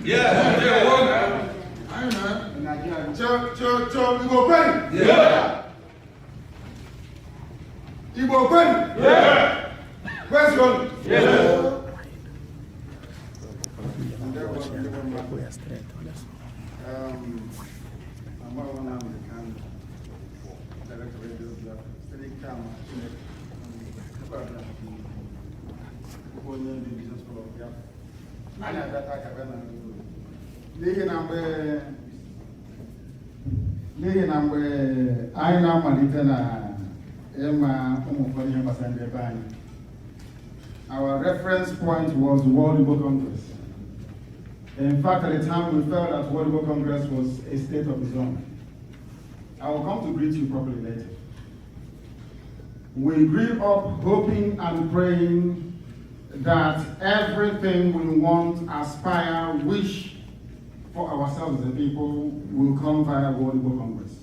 Yeah. I know. Igbo Kwen? Yeah. Igbo Kwen? Yeah. Where's going? Yeah. I'm Nnamdi Kanu, Director of Radio, Steady Camera, onye ndị business school of ya. Anyị abịata ka bịa n'ihi na mgbe anyị na-amalite na ịma ụmụ ụfọdụ ihe gbasara ndị ebe anyị, our reference point was the World Igbo Congress. In fact, at the time we felt that World Igbo Congress was a state of its own. I will come to greet you properly later. We grew up hoping and praying that everything we want, aspire, wish for ourselves as a people will come via World Igbo Congress.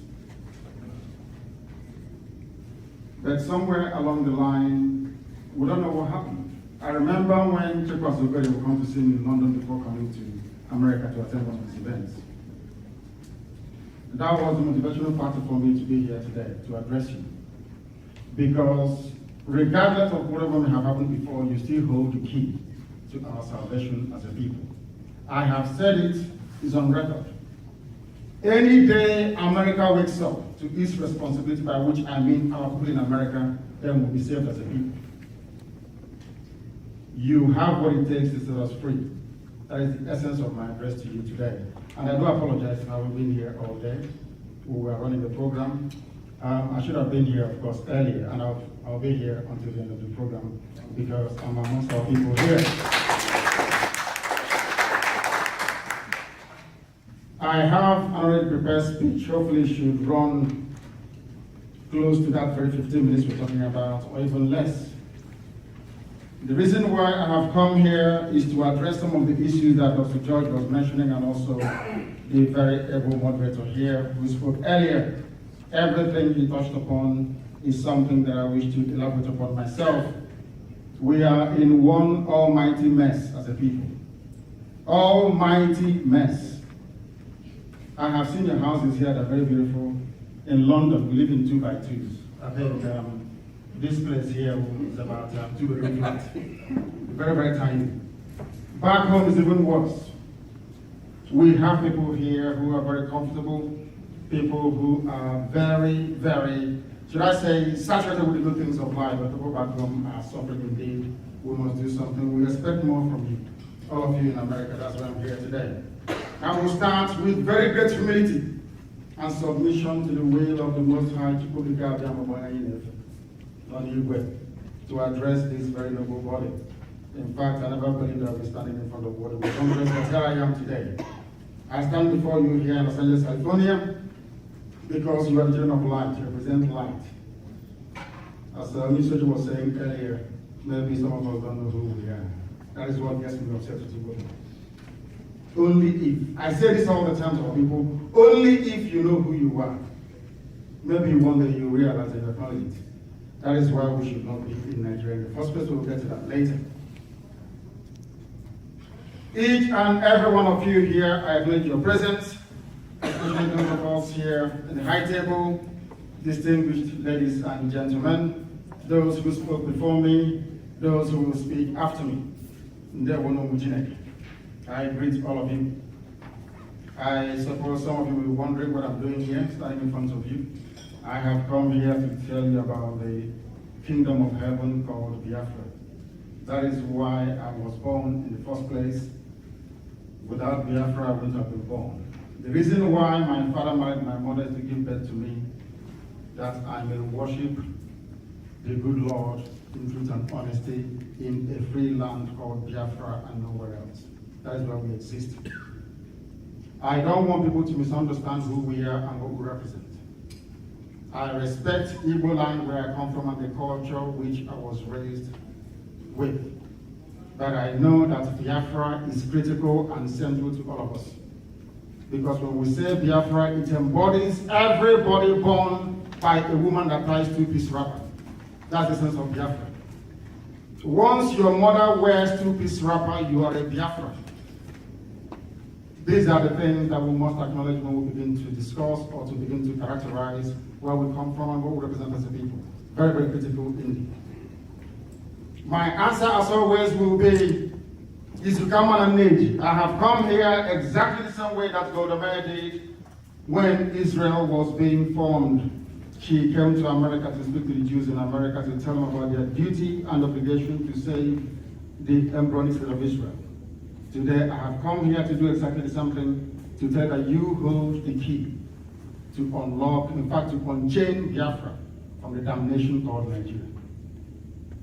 But somewhere along the line, we don't know what happened. I remember when Chekwas Obedi would come to see me in London before coming to America to attend one of his events. That was the motivational factor for me to be here today, to address you. Because regardless of whatever may have happened before, you still hold the key to our salvation as a people. I have said it, it's on record. Any day America wakes up to its responsibility, by which I mean our people in America, then we'll be saved as a people. You have what it takes to set us free. That is the essence of my address to you today. And I do apologize if I haven't been here all day. We were running the program. I should have been here, of course, earlier, and I'll be here until the end of the program because I'm amongst our people here. I have an already prepared speech. Hopefully it should run close to that very 15 minutes we're talking about, or even less. The reason why I have come here is to address some of the issues that Dr. George was mentioning, and also the very able moderator here who spoke earlier. Everything he touched upon is something that I wish to elaborate upon myself. We are in one almighty mess as a people. Almighty mess. I have seen your houses here that are very beautiful. In London, we live in 2x2s. I think this place here is about 2 bedroom flat. Very, very tiny. Back home is even worse. We have people here who are very comfortable, people who are very, very, should I say, saturated with the good things of life, but people back home are suffering indeed. We must do something. We expect more from you, all of you in America. That's why I'm here today. I will start with very great humility and submission to the will of the Most High, to address this very noble body. In fact, I never believed I would be standing in front of World Igbo Congress, but here I am today. I stand before you here in Los Angeles, California, because you are the children of light, you represent light. As Mr. was saying earlier, maybe some of us don't know who we are. That is what gets me upset with you. Only if, I say this all the time to our people, only if you know who you are, maybe one day you realize and acknowledge it. That is why we should not be in Nigeria in the first place. We'll get to that later. Each and every one of you here, I acknowledge your presence, especially those of us here in the high table, distinguished ladies and gentlemen, those who spoke before me, those who will speak after me. I greet all of you. I suppose some of you will be wondering what I'm doing here, standing in front of you. I have come here to tell you about the kingdom of heaven called Biafra. That is why I was born in the first place. Without Biafra, I wouldn't have been born. The reason why my father married my mother is to give birth to me, that I may worship the good Lord in truth and honesty in a free land called Biafra and nowhere else. That is why we exist. I don't want people to misunderstand who we are and what we represent. I respect Igbo land where I come from and the culture which I was raised with. But I know that Biafra is critical and central to all of us. Because when we say Biafra, it embodies everybody born by a woman that ties two-piece wrapper. That's the sense of Biafra. Once your mother wears two-piece wrapper, you are a Biafra. These are the things that we must acknowledge when we begin to discuss or to begin to characterize where we come from and what we represent as a people. Very, very critical indeed. My answer, as always, will be, is to come on an age. I have come here exactly the same way that Golda Meir did when Israel was being formed. She came to America to speak to the Jews in America to tell them about their duty and obligation to save the embryonic state of Israel. Today, I have come here to do exactly the same thing, to tell that you hold the key to unlock, in fact, to unchain Biafra from the damnation called Nigeria.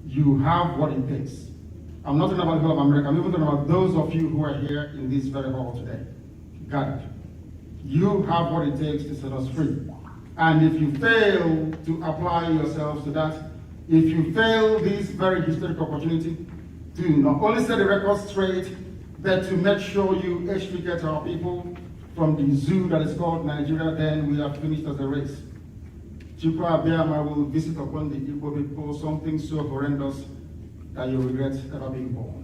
You have what it takes. I'm not talking about the whole of America, I'm even talking about those of you who are here in this very hall today. Gathered. You have what it takes to set us free. And if you fail to apply yourselves to that, if you fail this very historic opportunity to not only set the record straight, but to make sure you extricate our people from the zoo that is called Nigeria, then we have finished as a race. Chukwu Abiyama will visit upon the Igbo people something so horrendous that you regret ever being born.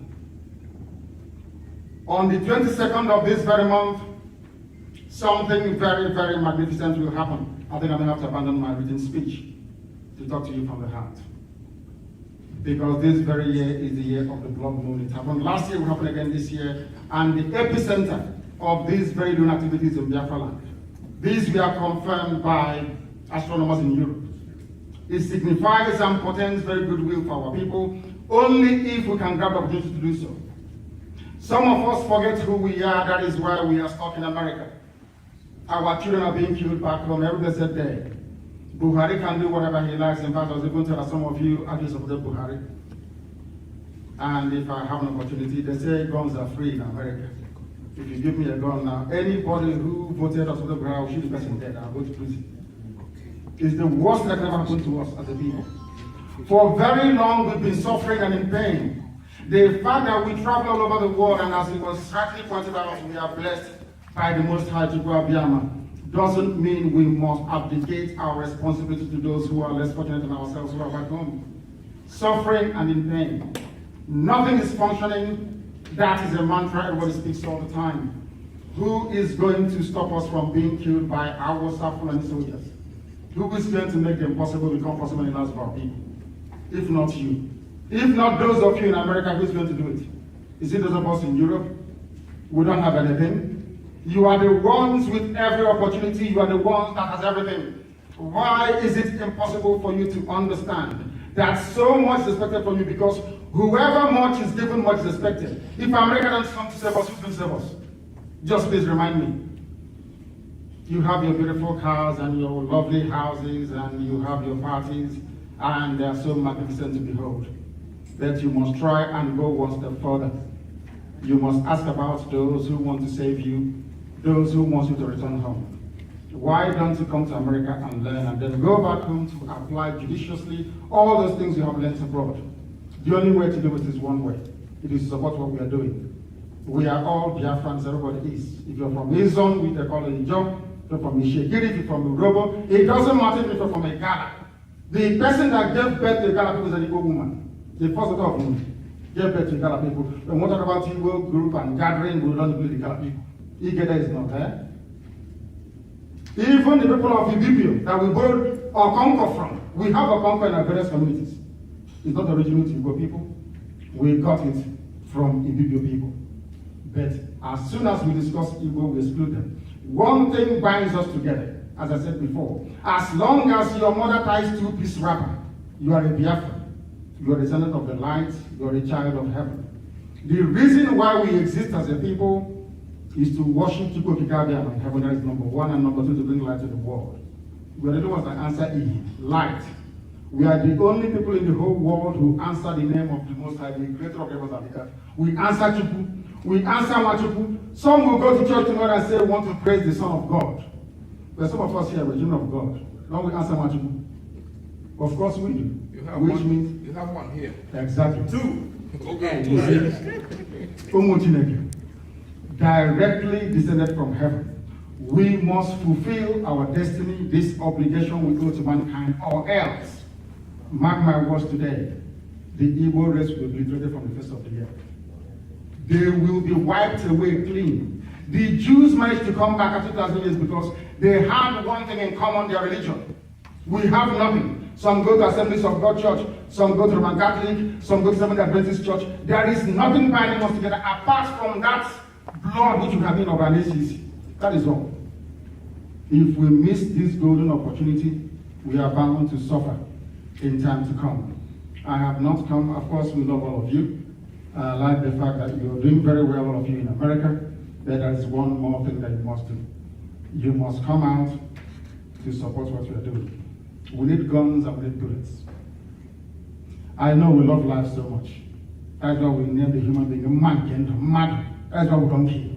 On the 22nd of this very month, something very, very magnificent will happen. I think I'm going to have to abandon my written speech to talk to you from the heart. Because this very year is the year of the blood moon. It happened last year, it will happen again this year. And the epicenter of these very lunar activities in Biafra land. These were confirmed by astronomers in Europe. It signifies and portends very goodwill for our people, only if we can grab the opportunity to do so. Some of us forget who we are, that is why we are stuck in America. Our children are being killed back home every blessed day. Buhari can do whatever he likes. In fact, I was even telling some of you actually support Buhari. And if I have an opportunity, they say guns are free in America. If you give me a gun now, anybody who voted us for the Buhari will shoot the person dead. I'll go to prison. It's the worst that can ever happen to us as a people. For very long, we've been suffering and in pain. The fact that we travel all over the world, and as it was rightly pointed out, we are blessed by the Most High Chukwu Abiyama, doesn't mean we must abdicate our responsibility to those who are less fortunate than ourselves who are back home. Suffering and in pain. Nothing is functioning. That is a mantra everybody speaks all the time. Who is going to stop us from being killed by our Fulani soldiers? Who is going to make the impossible become possible in the lives of our people? If not you. If not those of you in America, who's going to do it? Is it those of us in Europe? We don't have anything. You are the ones with every opportunity. You are the ones that has everything. Why is it impossible for you to understand that so much is expected from you? Because whoever much is given, much is expected. If America doesn't come to save us, who's going to save us? Just please remind me. You have your beautiful cars and your lovely houses and you have your parties and they are so magnificent to behold that you must try and go one step further. You must ask about those who want to save you, those who want you to return home. Why don't you come to America and learn and then go back home to apply judiciously all those things you have learned abroad? The only way to do it is one way. It is to support what we are doing. We are all Biafrans, everybody is. If you're from Izon, we call it Ijo. If you're from Ishekiri, if you're from Urobo, it doesn't matter if you're from a Ghana. The person that gave birth to a Ghana people is an Igbo woman. The first of whom gave birth to Ghana people. When we talk about Igbo group and gathering, we don't include the Ghana people. Igede is not there. Even the people of Ibibio that we borrowed or conquer from, we have a conquer in our various communities. It's not original to Igbo people. We got it from Ibibio people. But as soon as we discuss Igbo, we exclude them. One thing binds us together, as I said before. As long as your mother ties two-piece wrapper, you are a Biafran. You are a descendant of the light. You are a child of heaven. The reason why we exist as a people is to worship Chukwu Abiyama in heaven. That is number one, and number two, to bring light to the world. We are the ones that answer E, light. We are the only people in the whole world who answer the name of the Most High, the creator of the heavens and the earth. We answer Chukwu. We answer Chukwu. Some will go to church tomorrow and say, we want to praise the Son of God. But some of us here are children of God. Don't we answer Chukwu? Of course we do. You have Which one, means you have one here. Exactly. Two. Okay. Directly descended from heaven. We must fulfill our destiny, this obligation we owe to mankind, or else, mark my words today, the Igbo race will be obliterated from the face of the earth. They will be wiped away clean. The Jews managed to come back after 2,000 years because they had one thing in common, their religion. We have nothing. Some go to Assemblies of God Church, some go to Roman Catholic, some go to Seventh Adventist Church. There is nothing binding us together apart from that blood which we have in of our nations. That is all. If we miss this golden opportunity, we are bound to suffer in time to come. I have not come, of course, we love all of you. I like the fact that you're doing very well, all of you in America. But there is one more thing that you must do. You must come out to support what you are doing. We need guns and we need bullets. I know we love life so much. That's why we name the human being a mad. That's why we don't kill.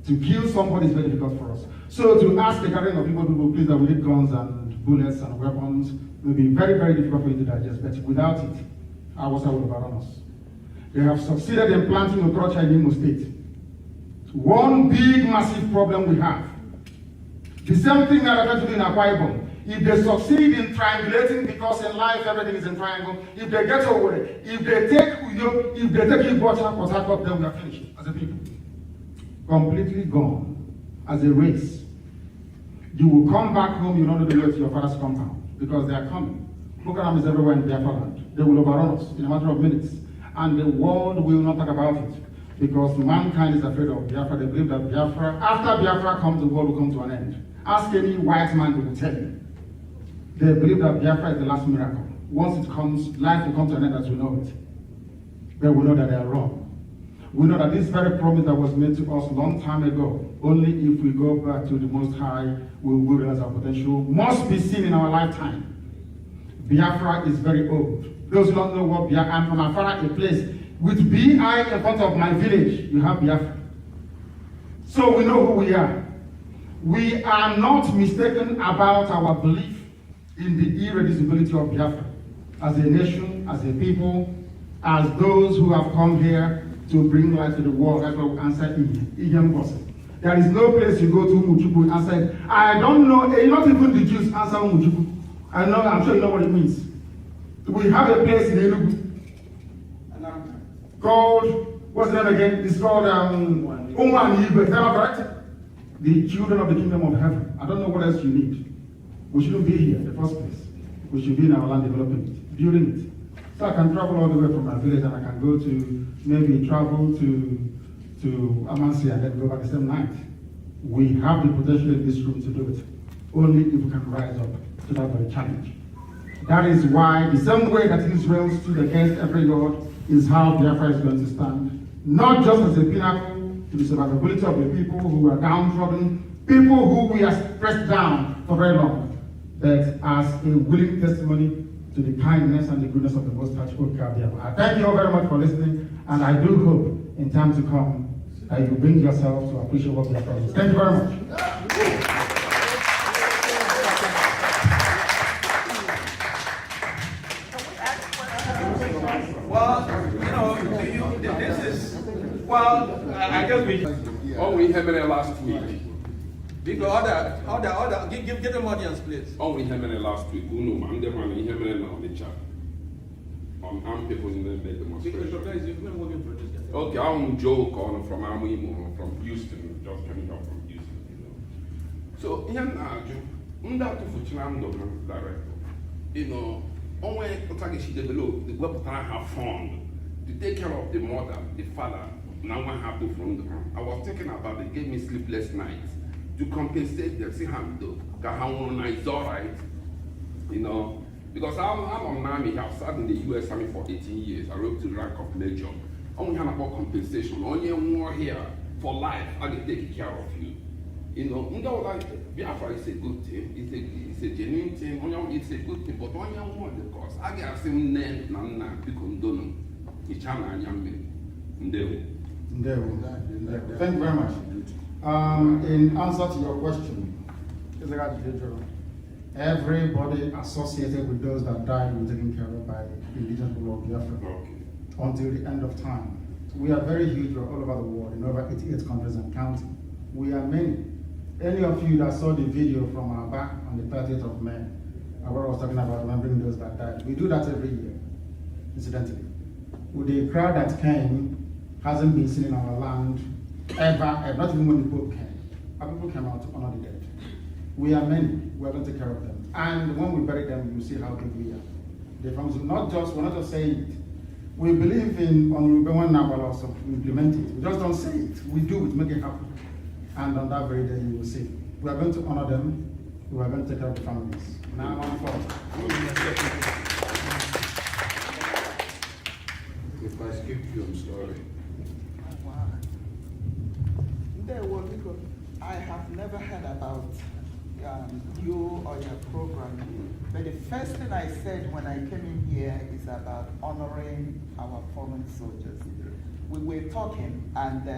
To kill somebody is very difficult for us. So to ask the gathering of people please that we need guns and bullets and weapons will be very, very difficult for you to digest. But without it, our will overrun us. They have succeeded in planting Okorocha in Imo State. One big, massive problem we have. The same thing that I tried to do in Akwa Ibom. If they succeed in triangulating, because in life everything is in triangle, if they get away, if they take Uyo, if they take Igbo, then we are finished as a people. Completely gone as a race. You will come back home, you don't know the way to your father's compound, because they are coming. Boko Haram is everywhere in Biafra land. They will overrun us in a matter of minutes. And the world will not talk about it, because mankind is afraid of Biafra. They believe that Biafra, after Biafra comes, the world will come to an end. Ask any white man, they will tell you. They believe that Biafra is the last miracle. Once it comes, life will come to an end as we know it. But we know that they are wrong. We know that this very promise that was made to us a long time ago, only if we go back to the Most High, we will realize our potential, must be seen in our lifetime. Biafra is very old. Those who don't know what Biafra, I'm from Afara, a place with B.I. in front of my village, you have Biafra. So we know who we are. We are not mistaken about our belief in the irreducibility of Biafra as a nation, as a people, as those who have come here to bring light to the world. That's what we answer in. There is no place you go to Umuchukwu and say, I don't know, not even the Jews answer Umuchukwu. I'm sure you know what it means. We have a place in Enugu called, what's the name again? It's called Umwan Ibe. Is that correct? The children of the kingdom of heaven. I don't know what else you need. We shouldn't be here in the first place. We should be in our land developing it, building it. So I can travel all the way from my village and I can go to, maybe travel to Amansi and then go back the same night. We have the potential in this room to do it. Only if we can rise up to that very challenge. That is why the same way that Israel stood against every God is how Biafra is going to stand. Not just as a pinnacle to the survivability of the people who are downtrodden, people who we are pressed down for very long, but as a willing testimony to the kindness and the goodness of the Most High. I thank you all very much for listening, and I do hope in time to come that you bring yourselves to appreciate what we have done. Thank you very much. I guess we had it last week. Because give them audience, please. We had it last week. I'm the man. We had it now. The chat. I'm people in the demonstration. Okay, I'm Joe calling from Amimo, from Houston, just coming up from Houston. You know. So here now, to Fuchinam director. You know, only she developed the web have fund to take care of the mother, the father. Now what happened from them? I was thinking about it, gave me sleepless nights to compensate them. See how it's all right, you know. Because I'm on Army, I've served in the US Army for 18 years. I rose to the rank of major. Only have about compensation. Only more here for life. I can take care of you. You know, like Biafra is a good thing. It's a genuine thing. It's a good thing. But only more the cost. I get some name na because don't know. It's China and Thank you very much. In answer to your question, everybody associated with those that died were taken care of by the indigenous people of Biafra until the end of time. We are very huge all over the world, in over 88 countries and counting. We are many. Any of you that saw the video from our back on the 30th of May, where I was talking about remembering those that died, we do that every year, incidentally. With the crowd that came, hasn't been seen in our land ever, not even when the Pope came. Our people came out to honor the dead. We are many, we are going to take care of them. And when we bury them, you see how big we are. We're not just saying it. We believe in on Nabal also, we implement it. We just don't say it. We do it, make it happen. And on that very day, you will see. We are going to honor them. We are going to take care of the families. Now on forward. If I skip you, I'm sorry. I have never heard about you or your program, but the first thing I said when I came in here is about honoring our fallen soldiers. We were talking, and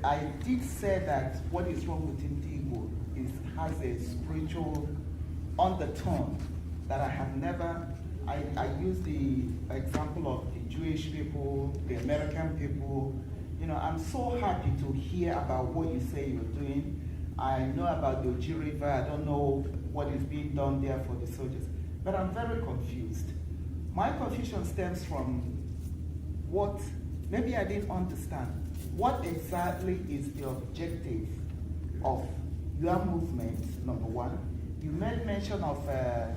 I did say that what is wrong with Igbo has a spiritual undertone that I have never. I use the example of the Jewish people, the American people. You know, I'm so happy to hear about what you say you're doing. I know about the Oji River. I don't know what is being done there for the soldiers. But I'm very confused. My confusion stems from what, maybe I didn't understand. What exactly is the objective of your movement, number one? You made mention of the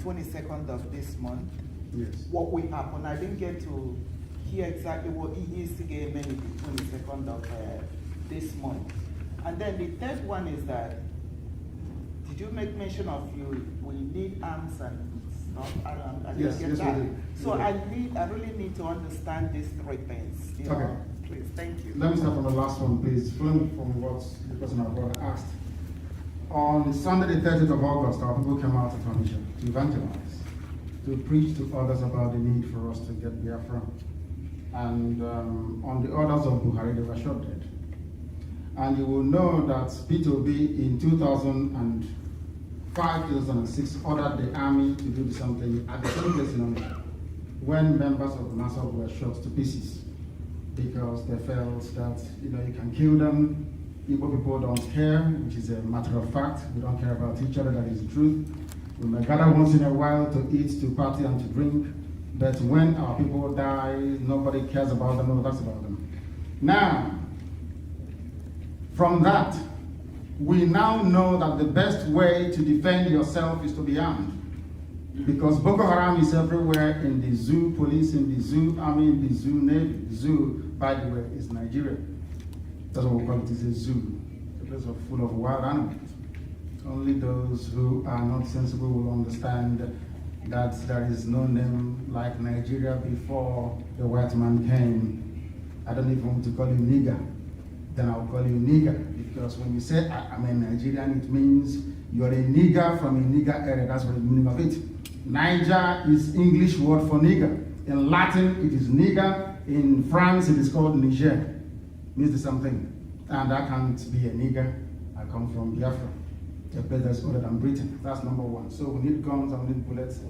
22nd of this month. Yes. What will happen? I didn't get to hear exactly what he is to get many the 22nd of this month. And then the third one is that, did you make mention of we need arms and stuff? I didn't get that. So I really need to understand these three things. You know? Please, thank you. Let me start from the last one, please. Following from what the person I've got asked. On Sunday the 30th of August, our people came out of our mission to evangelize, to preach to others about the need for us to get Biafra. And on the orders of Buhari, they were shot dead. And you will know that P2B in 2005, 2006 ordered the army to do something at the same place in London when members of the NASA were shot to pieces because they felt that you can kill them. Igbo people don't care, which is a matter of fact. We don't care about each other, that is the truth. We may gather once in a while to eat, to party, and to drink. But when our people die, nobody cares about them, nobody talks about them. Now, from that, we now know that the best way to defend yourself is to be armed. Because Boko Haram is everywhere, in the zoo, police in the zoo, army in the zoo, navy. The zoo, by the way, is Nigeria. That's what we call it, is a zoo. A place full of wild animals. Only those who are not sensible will understand that there is no name like Nigeria before the white man came. I don't even want to call you nigger. Then I'll call you nigger, because when you say I'm a Nigerian, it means you're a nigger from a nigger area. That's what the meaning of it. Niger is English word for nigger. In Latin, it is nigger. In France, it is called Niger. It means the same thing. And I can't be a nigger. I come from Biafra, a place that's older than Britain. That's number one. So we need guns and we need bullets.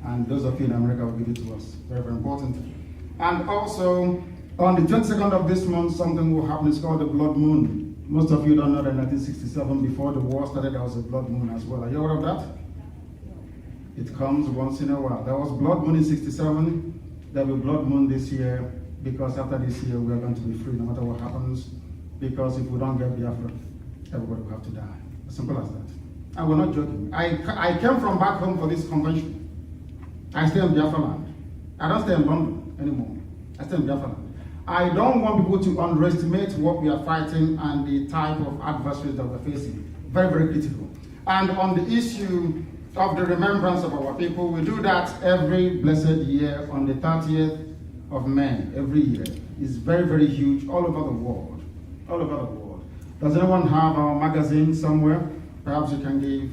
And those of you in America will give it to us. Very, very important. And also, on the 22nd of this month, something will happen. It's called the blood moon. Most of you don't know that in 1967, before the war started, there was a blood moon as well. Are you aware of that? It comes once in a while. There was blood moon in 67. There will be blood moon this year, because after this year, we are going to be free no matter what happens. Because if we don't get Biafra, everybody will have to die. As simple as that. And we're not joking. I came from back home for this convention. I stay in Biafra land. I don't stay in London anymore. I stay in Biafra land. I don't want people to underestimate what we are fighting and the type of adversaries that we're facing. Very, very critical. And on the issue of the remembrance of our people, we do that every blessed year on the 30th of May, every year. It's very, very huge all over the world. All over the world. Does anyone have our magazine somewhere? Perhaps you can give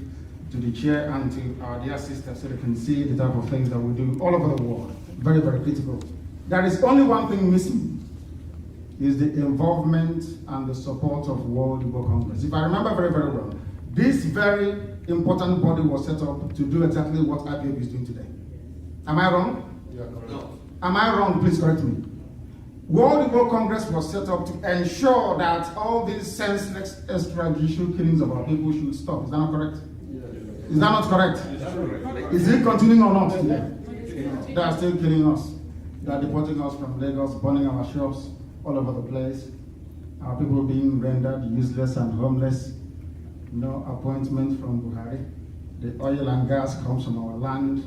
to the chair and to our dear sisters so they can see the type of things that we do all over the world. Very, very critical. There is only one thing missing, is the involvement and the support of World Igbo Convention. If I remember very, very well, this very important body was set up to do exactly what IPOB is doing today. Am I wrong? Yeah, no. Am I wrong? Please correct me. World Igbo Congress was set up to ensure that all these senseless extrajudicial killings of our people should stop. Is that not correct? Yeah. Is that not correct? Is it continuing or not today? They are still killing us. They are deporting us from Lagos, burning our shops, all over the place. Our people being rendered useless and homeless. No appointment from Buhari. The oil and gas comes from our land,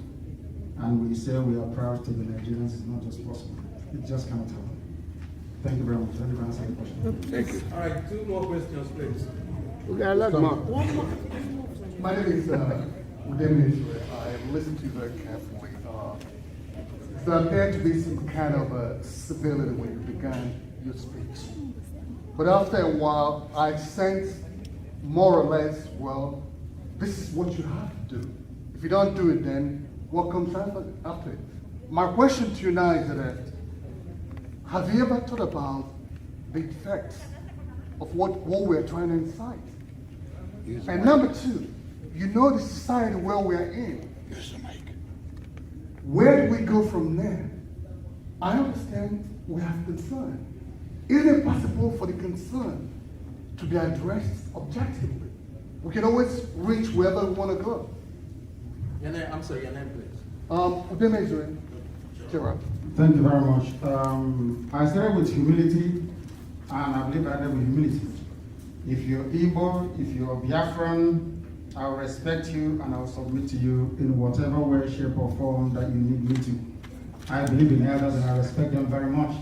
and we say we are proud to be Nigerians. It's not just possible. It just cannot happen. Thank you very much. Let me answer the question. Thank you. All right, 2 more questions, please. My name is Udemezwe. I listened to you very carefully. There appeared to be some kind of civility when you began your speech. But after a while, I sensed more or less, well, this is what you have to do. If you don't do it, then what comes after it? My question to you now is that, have you ever thought about the effects of what we're trying to incite? And number 2, you know the society where we're in. Where do we go from there? I understand we have concern. Is it possible for the concern to be addressed objectively? We can always reach wherever we want to go. Your name, I'm sorry, your name, please. Udemezwe, Gerard. Thank you very much. I started with humility, and I believe I ended with humility. If you're Igbo, if you're Biafran, I will respect you and I will submit to you in whatever way, shape, or form that you need me to. I believe in elders and I respect them very much.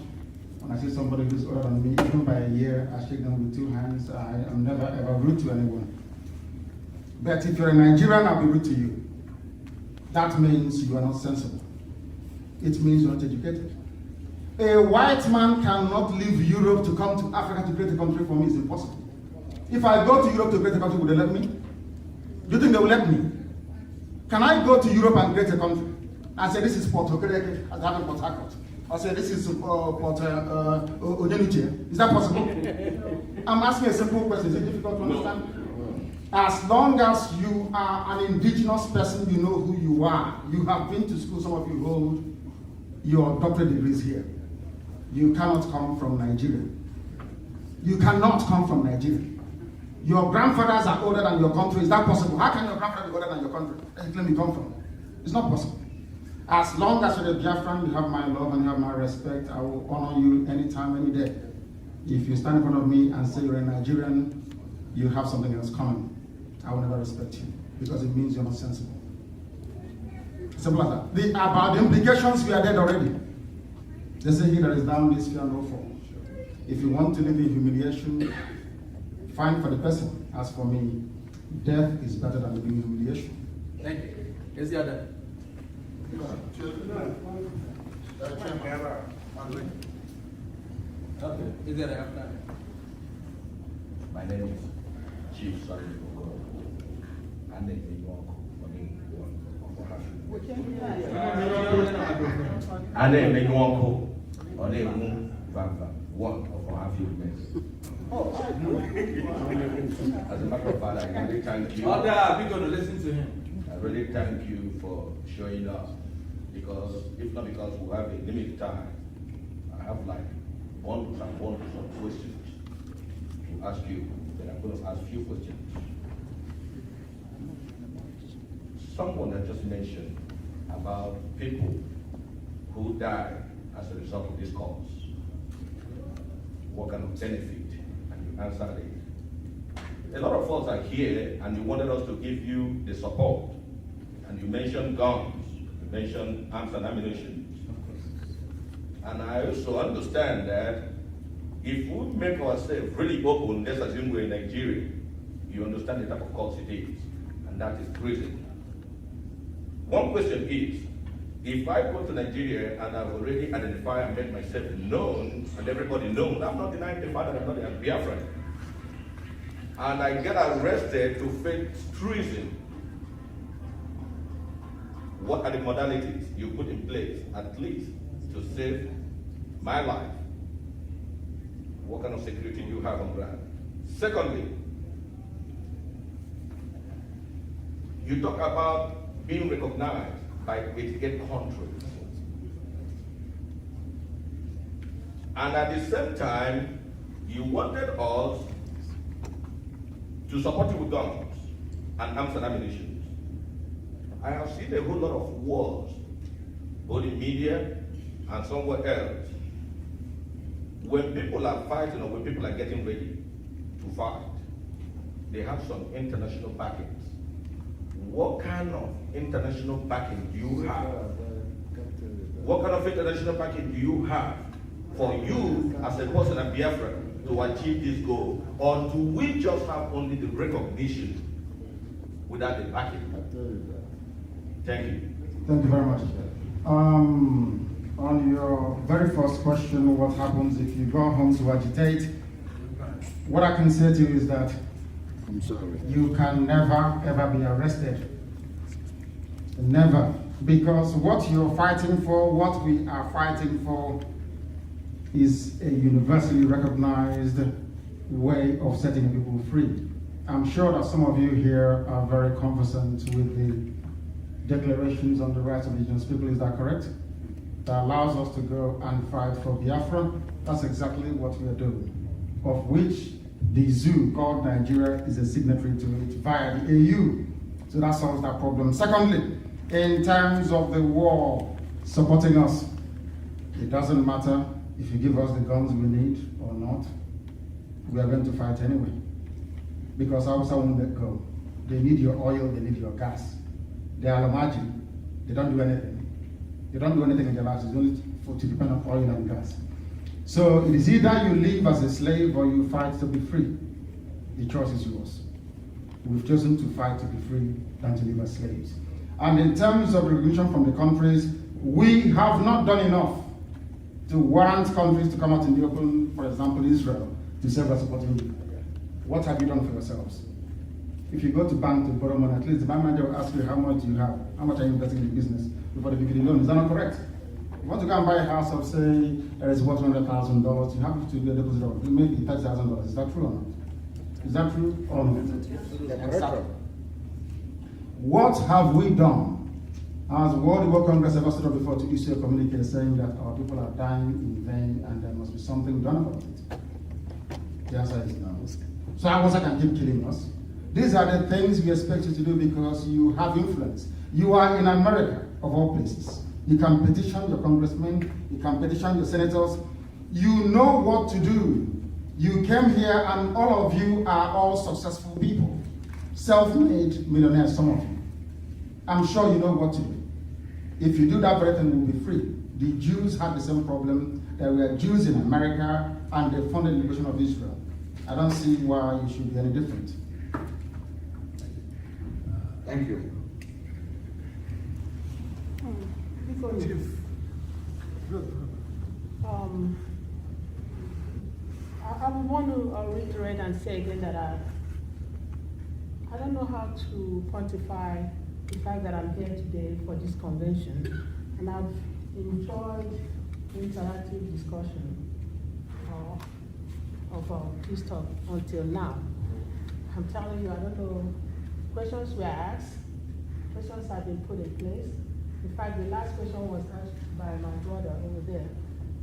When I see somebody who's older than me, even by a year, I shake them with 2 hands. I am never ever rude to anyone. But if you're a Nigerian, I'll be rude to you. That means you are not sensible. It means you're not educated. A white man cannot leave Europe to come to Africa to create a country. For me, it's impossible. If I go to Europe to create a country, would they let me? Do you think they will let me? Can I go to Europe and create a country and say this is Port Okereke as having Port Harcourt? Or say this is Port Odenuche? Is that possible? I'm asking a simple question. Is it difficult to understand? As long as you are an indigenous person, you know who you are. You have been to school, some of you hold your doctorate degrees here. You cannot come from Nigeria. You cannot come from Nigeria. Your grandfathers are older than your country. Is that possible? How can your grandfather be older than your country? Let me come from. It's not possible. As long as you're a Biafran, you have my love and you have my respect. I will honor you anytime, any day. If you stand in front of me and say you're a Nigerian, you have something else coming. I will never respect you because it means you're not sensible. Simple as that. About the implications, we are dead already. They say he that is down this fear no fall. If you want to live in humiliation, fine for the person. As for me, death is better than living in humiliation. Thank you. Is the other? Okay. Is there after? My name is Chief Sergeant Ogo. And then you walk for me. And then you walk or they move one of our field men. As a matter of fact, I really thank you. Other, are we going to listen to him? I really thank you for showing up because if not because we have a limited time, I have like bundles and bundles of questions to ask you, but I'm going to ask few questions. Someone had just mentioned about people who died as a result of this cause. What kind of benefit? And you answered it. A lot of us are here and you wanted us to give you the support. And you mentioned guns, you mentioned arms and ammunition. And I also understand that if we make ourselves really open, let's assume we're in Nigeria, you understand the type of cause it is, and that is prison. One question is, if I go to Nigeria and I've already identified and made myself known, and everybody knows, I'm not denying the fact that I'm not a Biafran, and I get arrested to face treason, what are the modalities you put in place, at least, to save my life? What kind of security do you have on ground? Secondly, you talk about being recognized by 88 countries. And at the same time, you wanted us to support you with guns and arms and ammunition. I have seen a whole lot of wars, both in media and somewhere else. when people are fighting or when people are getting ready to fight, they have some international backings. What kind of international backing do you have? What kind of international backing do you have for you as a person at Biafra to achieve this goal? Or do we just have only the recognition without the backing? Thank you. Thank you very much. On your very first question, what happens if you go home to agitate? What I can say to you is that I'm sorry. you can never ever be arrested. Never. Because what you're fighting for, what we are fighting for, is a universally recognized way of setting people free. I'm sure that some of you here are very conversant with the declarations on the rights of indigenous people, is that correct? That allows us to go and fight for Biafra. That's exactly what we are doing, of which the zoo called Nigeria is a signatory to it via the AU. So that solves that problem. Secondly, in terms of the war supporting us, it doesn't matter if you give us the guns we need or not, we are going to fight anyway. Because Hausa won't let go. They need your oil, they need your gas. They are Lamaji, they don't do anything. They don't do anything in their lives, it's only to depend on oil and gas. So it is either you live as a slave or you fight to be free. The choice is yours. We've chosen to fight to be free than to live as slaves. And in terms of recognition from the countries, we have not done enough to warrant countries to come out in the open, for example, Israel, to say we're supporting you. What have you done for yourselves? If you go to bank to borrow money, at least the bank manager will ask you how much you have, how much are you investing in the business before they give you the loan. Is that not correct? If you want to go and buy a house of, say, there is worth $100,000, you have to do a deposit of maybe $30,000. Is that true or not? Is that true or not? What have we done? Has World Igbo Congress ever stood up before to issue a communique saying that our people are dying in vain and there must be something done about it? The answer is no. So Hausa can keep killing us. These are the things we expect you to do because you have influence. You are in America, of all places. You can petition your congressmen, you can petition your senators. You know what to do. You came here and all of you are all successful people. Self-made millionaires, some of you. I'm sure you know what to do. If you do that, everything will be free. The Jews had the same problem. There were Jews in America and they funded the liberation of Israel. I don't see why you should be any different. Thank you. I would want to reiterate and say again that I don't know how to quantify the fact that I'm here today for this convention, and I've enjoyed interactive discussion of peace talk until now. I'm telling you, I don't know, questions were asked, questions have been put in place. In fact, the last question was asked by my brother over there,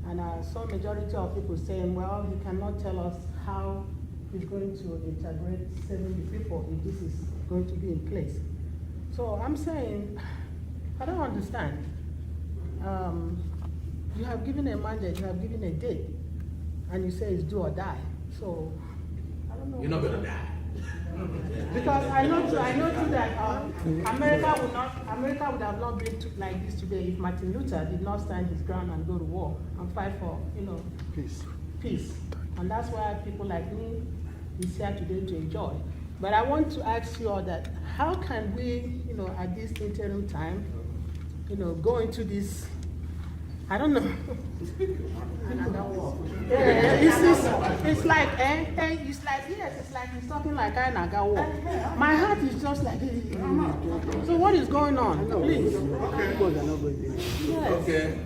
and I saw majority of people saying, well, he cannot tell us how he's going to integrate 70 people if this is going to be in place. So I'm saying, I don't understand. You have given a mandate, you have given a date, and you say it's do or die. So I don't know. You're not gonna die. Because I know too that America would have not been like this today if Martin Luther did not stand his ground and go to war and fight for, peace. And that's why people like me is here today to enjoy. But I want to ask you all that, how can we, at this interim time, go into this, I don't know. Another war. It's like, it's like, yes, it's like he's talking like I naga war. My heart is just like, so what is going on? Please. Yes. Okay.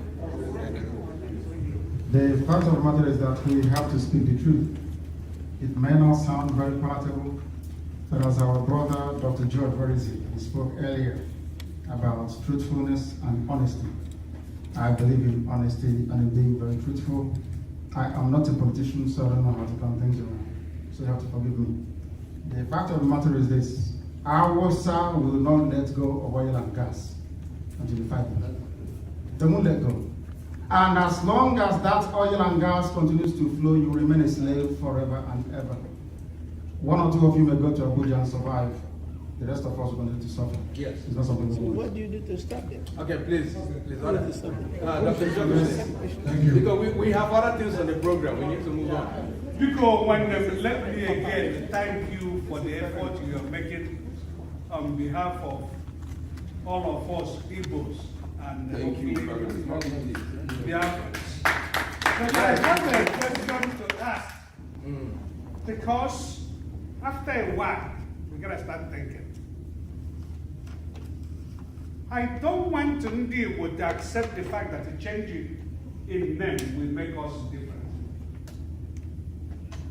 The fact of the matter is that we have to speak the truth. It may not sound very palatable, but as our brother, Dr. George Verisi, he spoke earlier about truthfulness and honesty. I believe in honesty and in being very truthful. I am not a politician, so I don't know how to turn things around. So you have to forgive me. The fact of the matter is this: Hausa will not let go of oil and gas until the fight. They won't let go. And as long as that oil and gas continues to flow, you remain a slave forever and ever. One or two of you may go to Abuja and survive. The rest of us will continue to suffer. Yes. It's not something we want. What do you do to stop them? Okay, please, order. Dr. Thank Johnson, you. because we have other things on the program, we need to move on. Because let me again thank you for the effort you are making on behalf of all of us Igbos and Thank you hopefully very much. Biafrans. But I have a question to ask, because after a while, we gotta start thinking. I don't want to deal with to accept the fact that the change in name will make us different.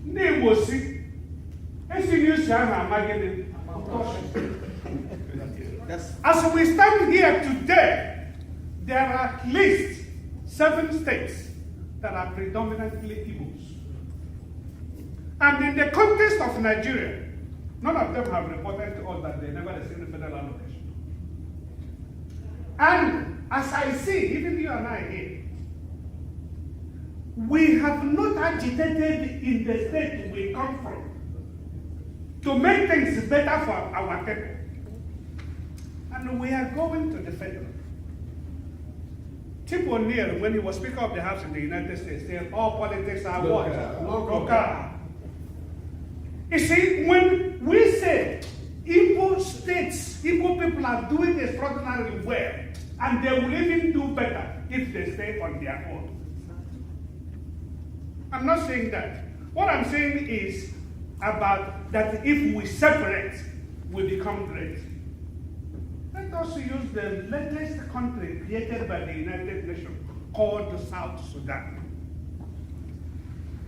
Name was see, as you as we stand here today, there are at least 7 states that are predominantly Igbos. And in the context of Nigeria, none of them have reported to us that they never received a federal allocation. And as I see, even you and I here, we have not agitated in the state we come from to make things better for our people. And we are going to the federal. Tip O'Neill, when he was Speaker of the House in the United States, said all politics are what? Local. You see, when we say Igbo states, Igbo people are doing extraordinarily well, and they will even do better if they stay on their own. I'm not saying that. What I'm saying is about that if we separate, we become great. Let us use the latest country created by the United Nations called South Sudan.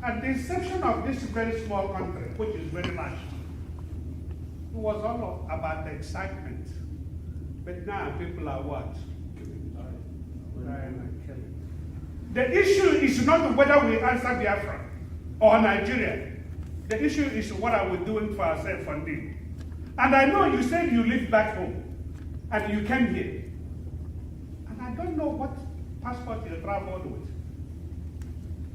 At the inception of this very small country, which is very large, it was all about the excitement. But now people are what? Dying and killing. The issue is not whether we answer Biafra or Nigeria. The issue is what are we doing for ourselves funding. And I know you said you live back home and you came here. And I don't know what passport you traveled with.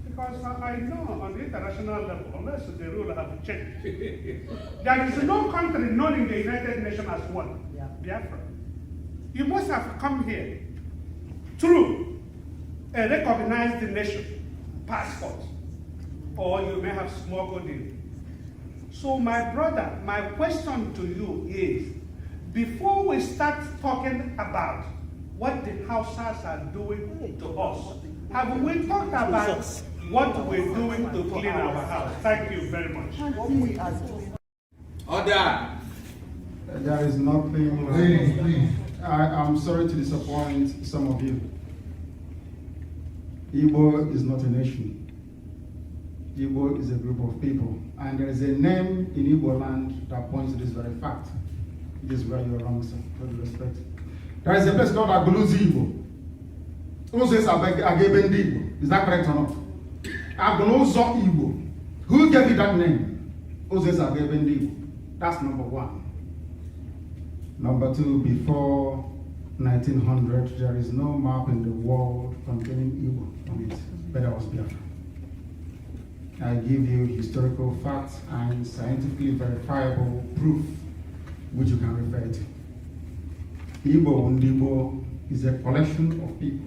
Because I know on the international level, unless the rule have changed, there is no country known in the United Nations as one, Biafra. You must have come here through a recognized nation passport, or you may have smuggled in. So my brother, my question to you is, before we start talking about what the Hausas are doing to us, have we talked about what we're doing to clean our house? Thank you very much. Order. There is nothing. Please. I'm sorry to disappoint some of you. Igbo is not a nation. Igbo is a group of people. And there is a name in Igbo land that points to this very fact. This is where you are wrong, sir, with respect. There is a place called Aguluzi Igbo. Who says Agebendi Igbo? Is that correct or not? Aguluzo Igbo. Who gave you that name? Who says Agebendi Igbo? That's number one. Number two, before 1900, there is no map in the world containing Igbo on it, but that was Biafra. I give you historical facts and scientifically verifiable proof which you can refer to. Igbo Ndibo is a collection of people.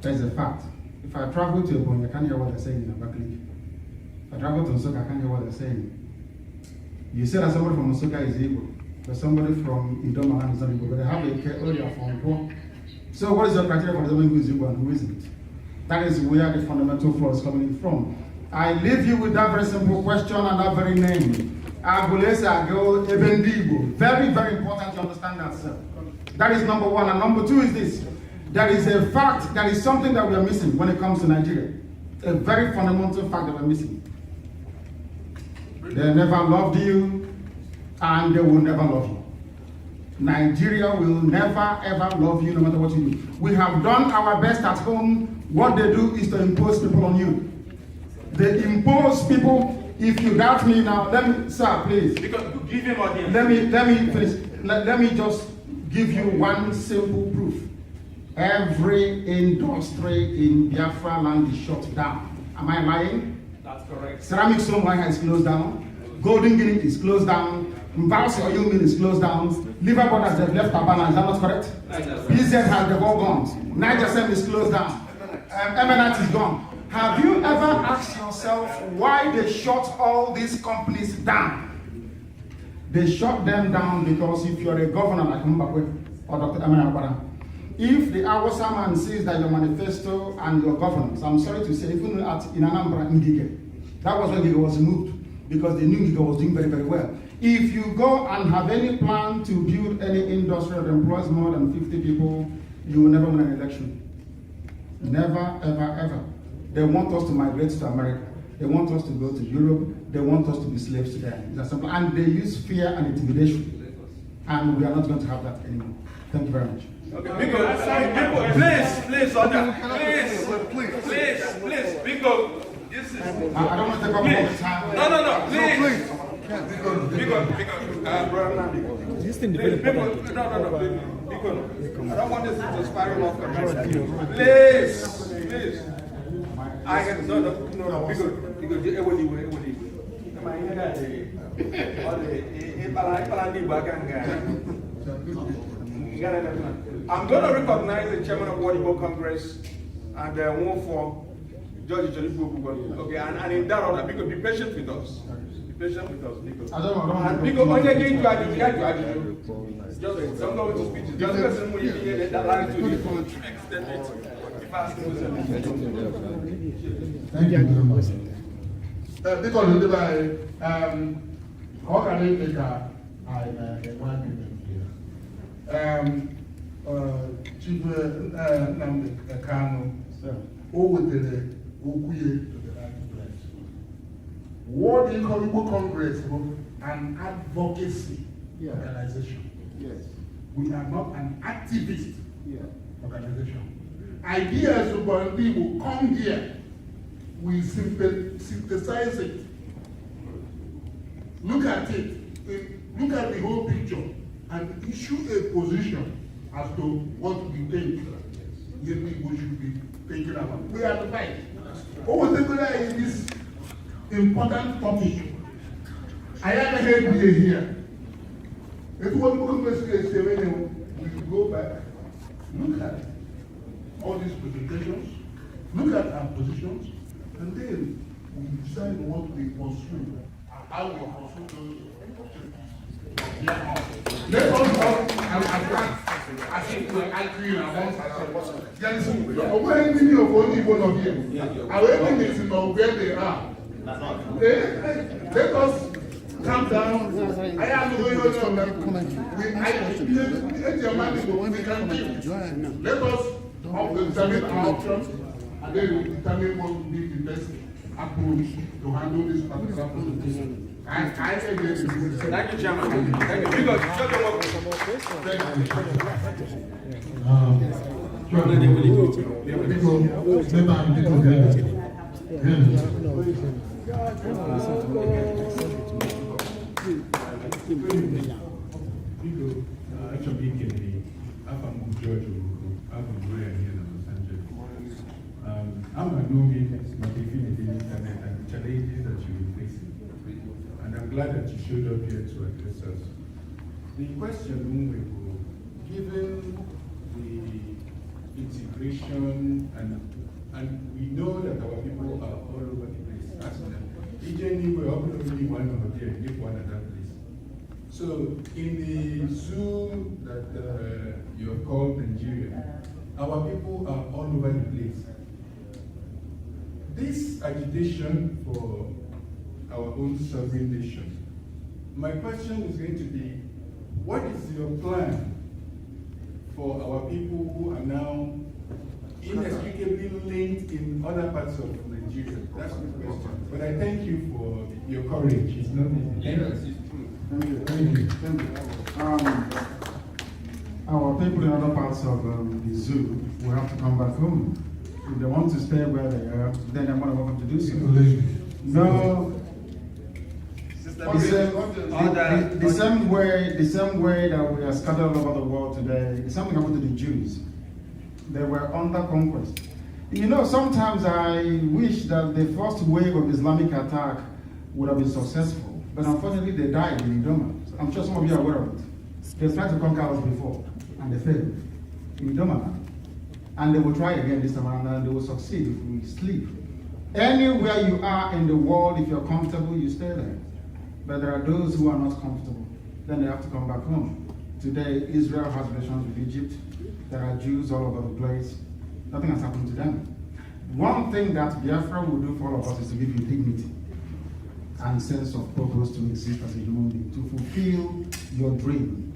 That's a fact. If I travel to Ebonyi, I can't hear what they're saying in Abakaliki. If I travel to Nsukka, I can't hear what they're saying. You say that somebody from Nsukka is Igbo, but somebody from Idomaland is not Igbo, but they have a area from Nkwo. So what is your criteria for determining who is Igbo and who isn't? That is where the fundamental flaw is coming from. I leave you with that very simple question and that very name. Agulese Agel Ebendigo. Very, very important to understand that, sir. That is number one. And number two is this. That is a fact, that is something that we are missing when it comes to Nigeria. A very fundamental fact that we're missing. They never loved you, and they will never love you. Nigeria will never ever love you no matter what you do. We have done our best at home. What they do is to impose people on you. They impose people. If you doubt me now, let me, sir, please. Because give him audience. Let me finish. Let me just give you one simple proof. every industry in Biafra land is shut down. Am I lying? That's correct. Ceramic stone wire is closed down. Golden Guinea is closed down. Mbausi oil mill is closed down. Liver Brothers have left Tabana, is that not correct? PZ has the all gone. Niger Sem is closed down. Eminent is gone. Have you ever asked yourself why they shut all these companies down? They shut them down because if you're a governor like Mbakwe or Dr. Eminent, if the Awasa man sees that your manifesto and your governance, I'm sorry to say, even in Anambra, Ngige, that was when Ngige was removed because they knew Ngige was doing very, very well. If you go and have any plan to build any industry that employs more than 50 people, you will never win an election. Never, ever, ever. They want us to migrate to America. They want us to go to Europe. They want us to be slaves to them. It's simple. And they use fear and intimidation. And we are not going to have that anymore. Thank you very much. Okay, please, Sonia, please, because this is. I don't want to take up all the time. No, please. Because, brother Nnamdi. This thing No, please. Because I don't want this to spiral off the Please. I can no, because everybody. I'm going to recognize the chairman of World Igbo Congress and one for George Jolibu. Okay, and in that order, because be patient with us. Be patient with us, because. And because when you're going to just don't go into speeches. Just listen when you hear that latitude to extend it. Thank you very much. Because of the how can I make a one minute here? Chief Nnamdi Kanu, over the Okuye to the right place. World Igbo Convention, an advocacy organization. Yes. We are not an activist organization. Ideas about people come here, we synthesize it. Look at it, look at the whole picture, and issue a position as to what we think we should be thinking about. We are the fight. Over this important topic, I am a head here. If one we go back, look at all these presentations, look at our positions, and then we decide what we pursue, how we pursue those. Let us talk and advance as if we are arguing amongst ourselves. There is over many of only one of you. Our enemies know where they are. Let us calm down. I am going on. Let us examine our options, and then we determine what will be the best approach to handle this particular problem. And I think this is Thank you, Chairman. Thank you. Because shut your mouth. I'm a new internet and the challenges that you're facing. And I'm glad that you showed up here to address us. The question, given the integration and we know that our people are all over the place. Regionally, we're only one over there, if one at that place. So in the zoo that you have called Nigeria, our people are all over the place. This agitation for our own sovereign nation, my question is going to be, what is your plan for our people who are now inextricably linked in other parts of Nigeria? That's my question. But I thank you for your courage. It's not easy. Thank you. Our people in other parts of the zoo will have to come back home. If they want to stay where they are, then they're more than welcome to do so. No. The same way that we are scattered all over the world today, the same thing happened to the Jews. They were under conquest. You know, sometimes I wish that the first wave of Islamic attack would have been successful, but unfortunately they died in Idoma. I'm sure some of you are aware of it. They tried to conquer us before, and they failed in Idoma. And they will try again this time around, and they will succeed if we sleep. Anywhere you are in the world, if you're comfortable, you stay there. But there are those who are not comfortable. Then they have to come back home. Today, Israel has relations with Egypt. There are Jews all over the place. Nothing has happened to them. One thing that Biafra will do for all of us is to give you dignity and sense of purpose to exist as a human being, to fulfill your dream.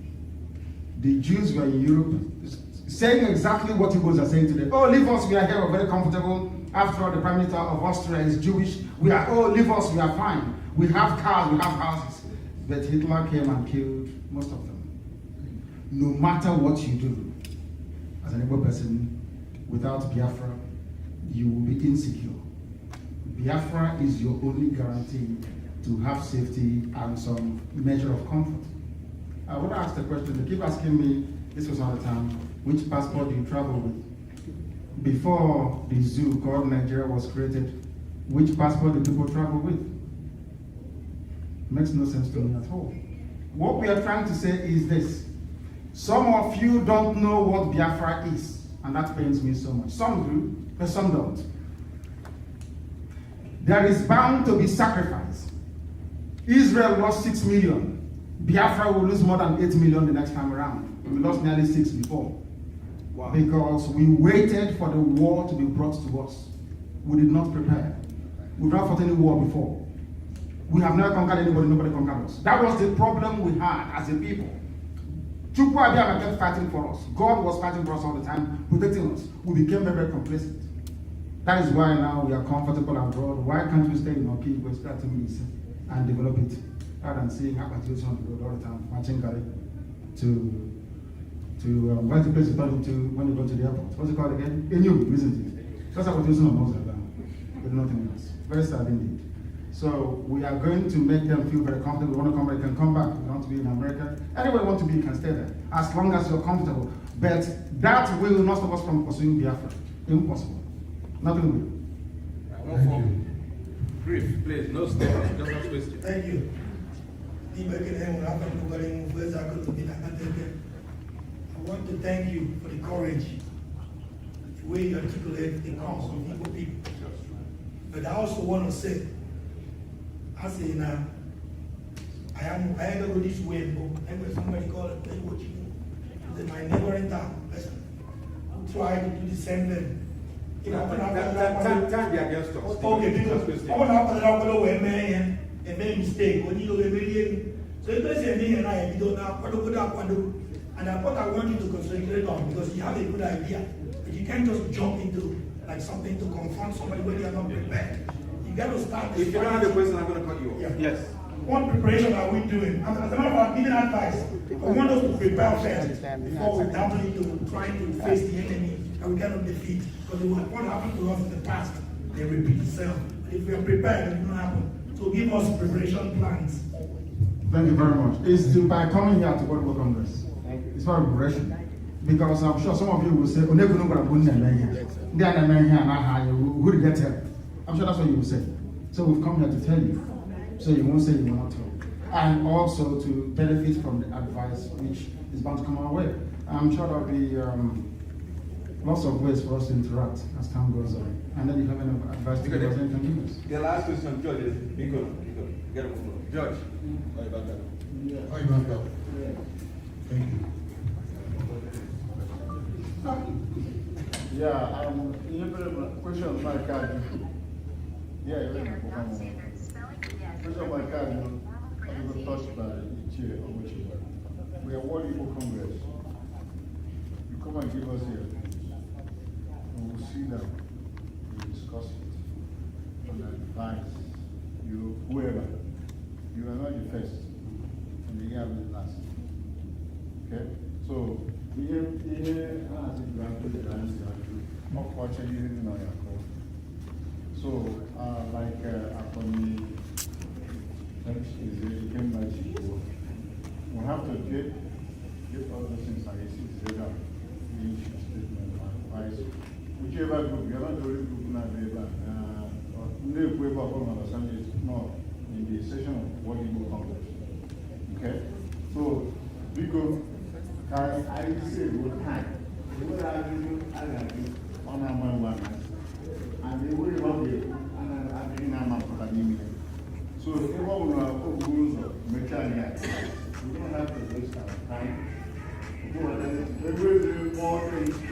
The Jews were in Europe saying exactly what Igbos are saying today. Oh, leave us, we are here, we're very comfortable. After all, the Prime Minister of Austria is Jewish. Leave us, we are fine. We have cars, we have houses. But Hitler came and killed most of them. No matter what you do, as an Igbo person, without Biafra, you will be insecure. Biafra is your only guarantee to have safety and some measure of comfort. I want to ask the question, they keep asking me, this was all the time, which passport do you travel with? Before the zoo called Nigeria was created, which passport do people travel with? Makes no sense to me at all. What we are trying to say is this. Some of you don't know what Biafra is, and that pains me so much. Some do, but some don't. There is bound to be sacrifice. Israel lost 6 million. Biafra will lose more than 8 million the next time around. We lost nearly 6 before. Wow. Because we waited for the war to be brought to us. We did not prepare. We've not fought any war before. We have never conquered anybody, nobody conquered us. That was the problem we had as a people. Chukwu Abiyama kept fighting for us. God was fighting for us all the time, protecting us. We became very, very complacent. That is why now we are comfortable abroad. Why can't we stay in our people, start to meet and develop it, rather than seeing Apache on the road all the time, marching what's the place you talking to when you go to the airport? What's it called again? Enyum, isn't it? That's Apache on those with nothing else. Very sad indeed. So we are going to make them feel very comfortable. We want to come back, you can come back. We want to be in America. Anywhere you want to be, you can stay there, as long as you're comfortable. But that will not stop us from pursuing Biafra. Impossible. Nothing will. Brief, please, no statement, just ask question. Thank you. I want to thank you for the courage, the way you articulate the cause of Igbo people. But I also want to say, I am going this way, and somebody called it my neighboring town person try to do the same thing. Time be against us. Okay, because I want to a mistake when you so if there's any and I don't know and what I want you to concentrate on, because you have a good idea, but you can't just jump into like something to confront somebody when you are not prepared. You got to start. If you don't have a question, I'm going to cut you off. Yeah. Yes. What preparation are we doing? As a matter of fact, giving advice, I want us to prepare first before we dive into trying to face the enemy that we cannot defeat. Because what happened to us in the past, they repeat itself. If we are prepared, it will not happen. So give us preparation plans. Thank you very much. It's by coming here to World Igbo Congress. It's for preparation. Because I'm sure some of you will say, who did get help? I'm sure that's what you will say. So we've come here to tell you. So you won't say you will not talk. And also to benefit from the advice which is bound to come our way. I'm sure there'll be lots of ways for us to interact as time goes on. And then you have any advice to give us, you can give us. The last question, George, is Biko. Get up. George. Thank you. Yeah, question of my card. Yeah, question of my card, I'm touched by the chair of which we are World Igbo Congress. You come and give us here. We will see them. We will discuss it. And advise you, whoever. You are not the first. And you are the last. Okay? So, here, I think you have to the answer. Not watching anything on your call. So, like, upon the next is became my people, we have to get all those things like a citizen, the issue statement, advice, whichever group, you're not the only group now, no, in the session of World Igbo Convention. Okay? So, because I say with time, they will argue on our one, and they will not be arguing our man. So, if we want to rules of mechanics, we don't have to waste our time. There will be more things to.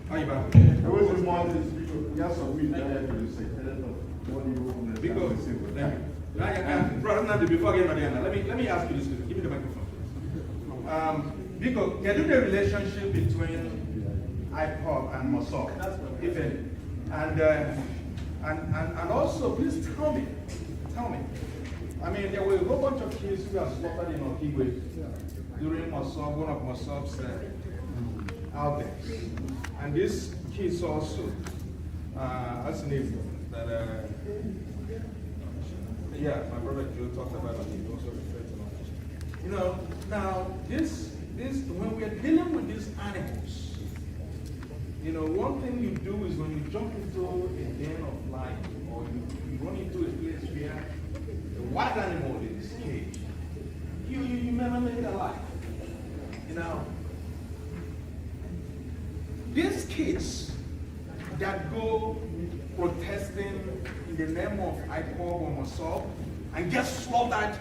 There will be more things to. Yes, we have to say. Because, brother Nnamdi, before I get Mariana, let me ask you this. Give me the microphone. Because can you do the relationship between IPOB and Mossop, if any? And also, please tell me. I mean, there were a whole bunch of kids who were slaughtered in Okigwe during Mossop, one of Mossop's outbreaks. And these kids also, as an neighbor, that yeah, my brother Joe talked about it. He also referred to it. You know, now this when we are dealing with these animals, you know, one thing you do is when you jump into a den of life, or you run into a place where a wild animal is caged, you may not make it alive. You know, these kids that go protesting in the name of IPOB or Mossop and get slaughtered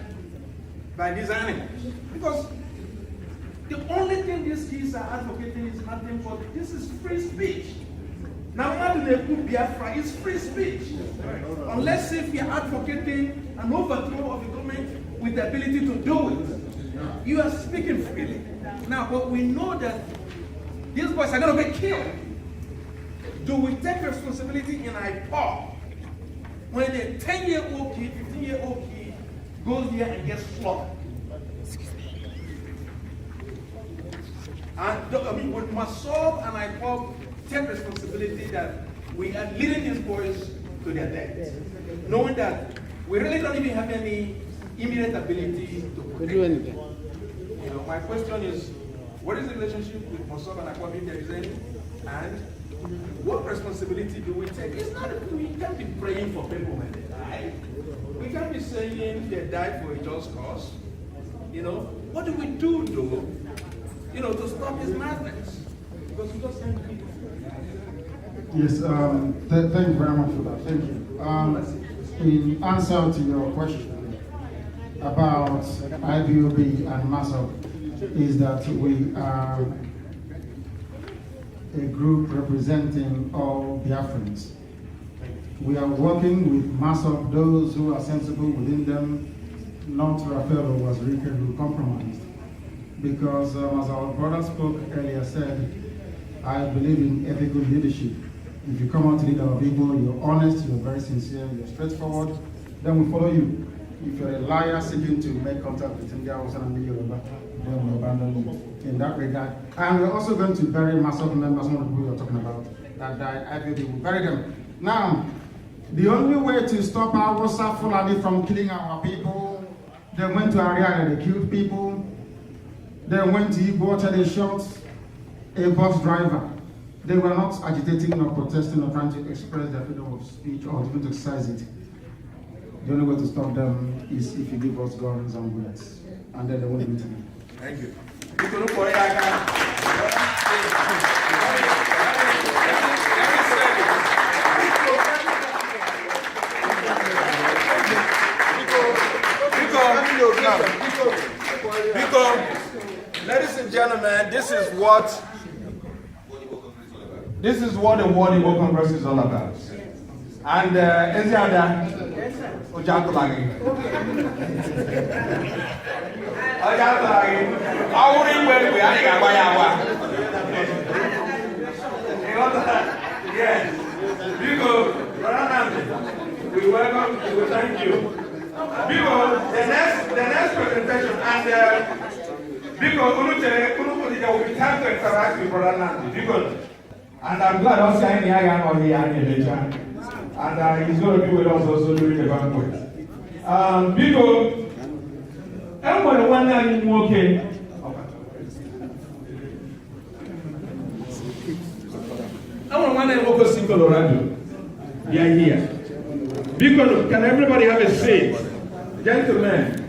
by these animals. Because the only thing these kids are advocating is nothing but this is free speech. Now, how do they put Biafra? It's free speech. Unless if you're advocating an overthrow of the government with the ability to do it, you are speaking freely. Now, but we know that these boys are going to get killed. Do we take responsibility in IPOB when a 10-year-old kid, 15-year-old kid goes there and gets slaughtered? And I mean, with Mossop and IPOB take responsibility that we are leading these boys to their death, knowing that we really don't even have any immediate ability to protect them. You know, my question is, what is the relationship with Mossop and IPOB, if there is any? And what responsibility do we take? It's not, we can't be praying for people when they die. We can't be saying they died for a just cause. You know, what do we do though, you know, to stop this madness? Because we just can't be. Yes, thank you very much for that. Thank you. In answer to your question about IPOB and Mossop, is that we are a group representing all Biafrans. We are working with Mossop, those who are sensible within them, not Raphael who was wicked, who compromised. Because as our brother spoke earlier said, I believe in ethical leadership. If you come out to lead our people, you're honest, you're very sincere, you're straightforward, then we follow you. If you're a liar seeking to make contact with India and the Yoruba, then we abandon you in that regard. And we're also going to bury Mossop members, some of the people you're talking about, that died. I believe we'll bury them. Now, the only way to stop our Fulani from killing our people, they went to Ariana, they killed people. They went to Igbo, they shot a bus driver. They were not agitating or protesting or trying to express their freedom of speech or even to exercise it. The only way to stop them is if you give us guns and bullets, and then they won't do it again. Thank you. Because, ladies and gentlemen, this is what the World Igbo Congress is all about. And Eziada, Ojakulagi. Yes. Because, we welcome you, we thank you. Because the next presentation, and because there will be time to interact with Brother Nnamdi. Because, and I'm glad also I'm here or here and he's going to be with us also during the banquet. Because everybody one night is okay. I want Nwana Wokosi Colorado. They are here. Because can everybody have a seat? Gentlemen,